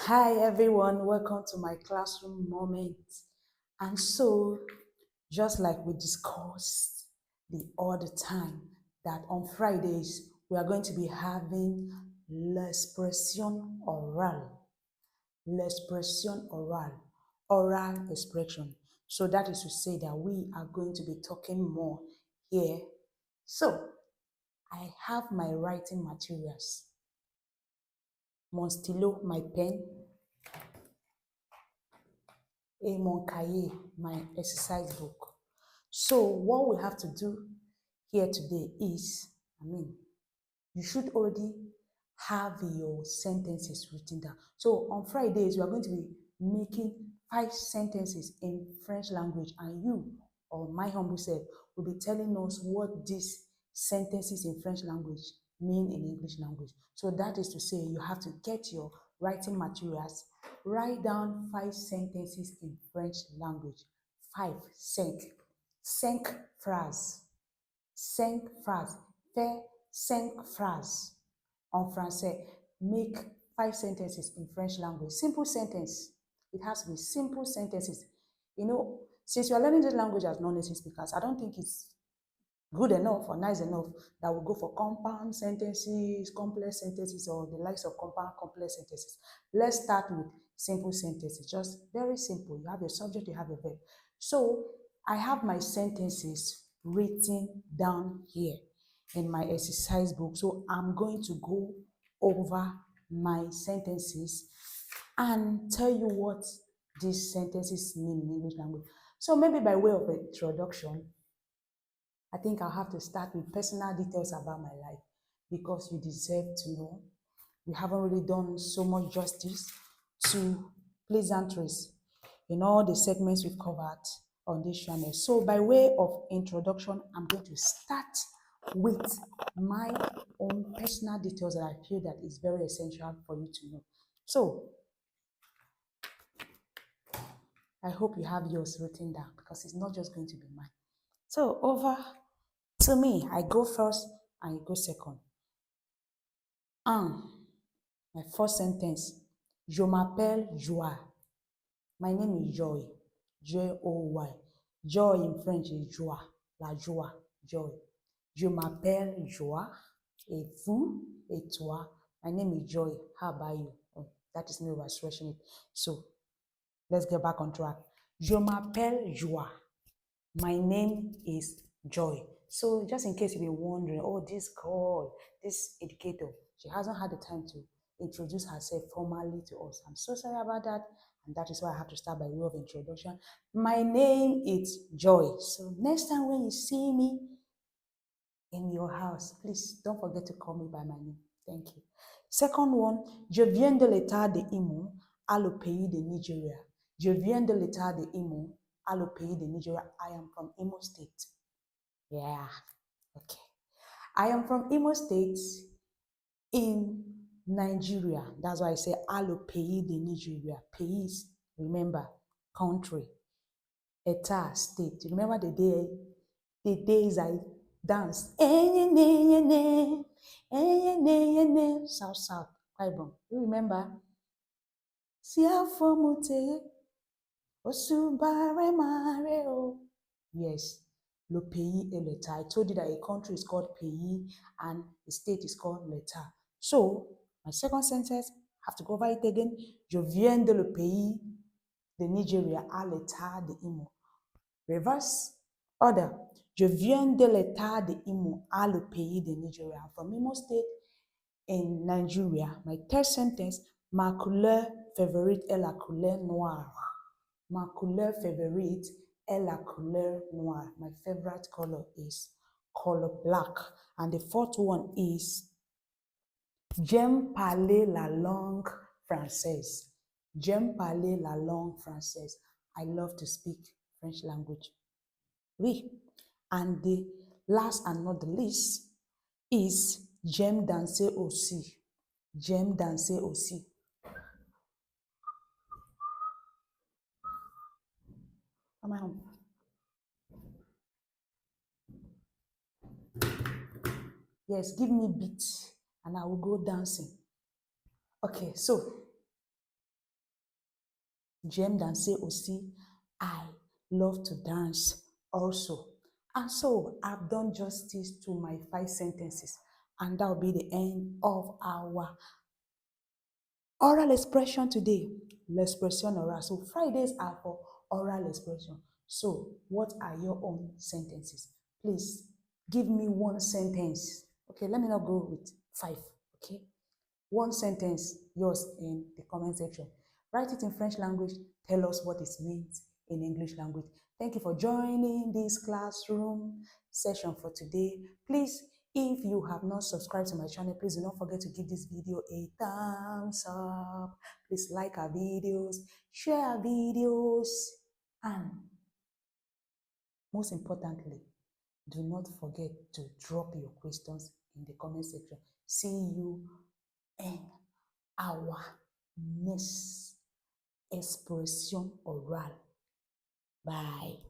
Hi everyone, welcome to my classroom moment. And so, just like we discussed the other time, that on Fridays we are going to be having l'expression orale. L'expression orale, oral expression. So that is to say that we are going to be talking more here. So, I have my writing materials, mon stylo, my pen, et mon cahier, my exercise book. So what we have to do here today is, you should already have your sentences written down. So on Fridays, we are going to be making 5 sentences in French language, and you, or my humble self, will be telling us what these sentences in French language mean in English language. So that is to say, you have to get your writing materials, write down 5 sentences in French language. 5 phrases, 5 phrases, fais 5 phrases en français. Make 5 sentences in French language. Simple sentence. It has to be simple sentences. Since you are learning this language as non-native speakers, I don't think it's good enough or nice enough that we go for compound sentences, complex sentences, or the likes of compound complex sentences. Let's start with simple sentences, just very simple. You have your subject, you have your verb. So I have my sentences written down here in my exercise book. So I'm going to go over my sentences and tell you what these sentences mean in English language. So maybe by way of introduction, I think I'll have to start with personal details about my life because you deserve to know. We haven't really done so much justice to pleasantries in all the segments we've covered on this channel. So by way of introduction, I'm going to start with my own personal details that I feel that is very essential for you to know. So I hope you have yours written down because it's not just going to be mine. So over to me, I go first and you go second. My first sentence. Je m'appelle Joie. My name is Joy. Joy. Joy in French is joie. La joie. Joy. Je m'appelle Joie. Et vous et toi. My name is Joy. How about you? Oh, that is me overstretching it. So let's get back on track. Je m'appelle Joie. My name is Joy. So just in case you've been wondering, oh, this girl, this educator, she hasn't had the time to introduce herself formally to us. I'm so sorry about that. And that is why I have to start by way of introduction. My name is Joy. So next time when you see me in your house, please don't forget to call me by my name. Thank you. Second one, je viens de l'état de Imo à le pays de Nigeria. Je viens de l'état de Imo à le pays de Nigeria. I am from Imo State. Yeah, okay. I am from Imo State in Nigeria. That's why I say à le pays de Nigeria. Pays, remember, country. État, state. Remember the days I danced. South, South, Kwaibon. You remember? Yes, le pays et l'État. I told you that a country is called pays and a state is called l'État. So, my second sentence, I have to go over it again. Je viens de le pays de Nigeria à l'État de Imo. Reverse order. Je viens de l'État de Imo à le pays de Nigeria. I'm from Imo State in Nigeria. My third sentence, ma couleur favorite est la couleur noire. Ma couleur favorite est la couleur noire. My favorite color is color black. And the fourth one is j'aime parler la langue française. J'aime parler la langue française. I love to speak French language. Oui. And the last and not the least is j'aime danser aussi. J'aime danser aussi. Come on. Yes, give me beat and I will go dancing. Okay, so J'aime danser aussi. I love to dance also. And so I've done justice to my 5 sentences, and that'll be the end of our oral expression today. L'expression oral. So Fridays are for oral expression. So what are your own sentences? Please give me one sentence. Okay, let me not go with 5. Okay, one sentence, yours in the comment section. Write it in French language. Tell us what it means in English language. Thank you for joining this classroom session for today. Please, if you have not subscribed to my channel, please do not forget to give this video a thumbs up. Please like our videos, share our videos, and most importantly, do not forget to drop your questions in the comment section. See you in our next expression oral. Bye.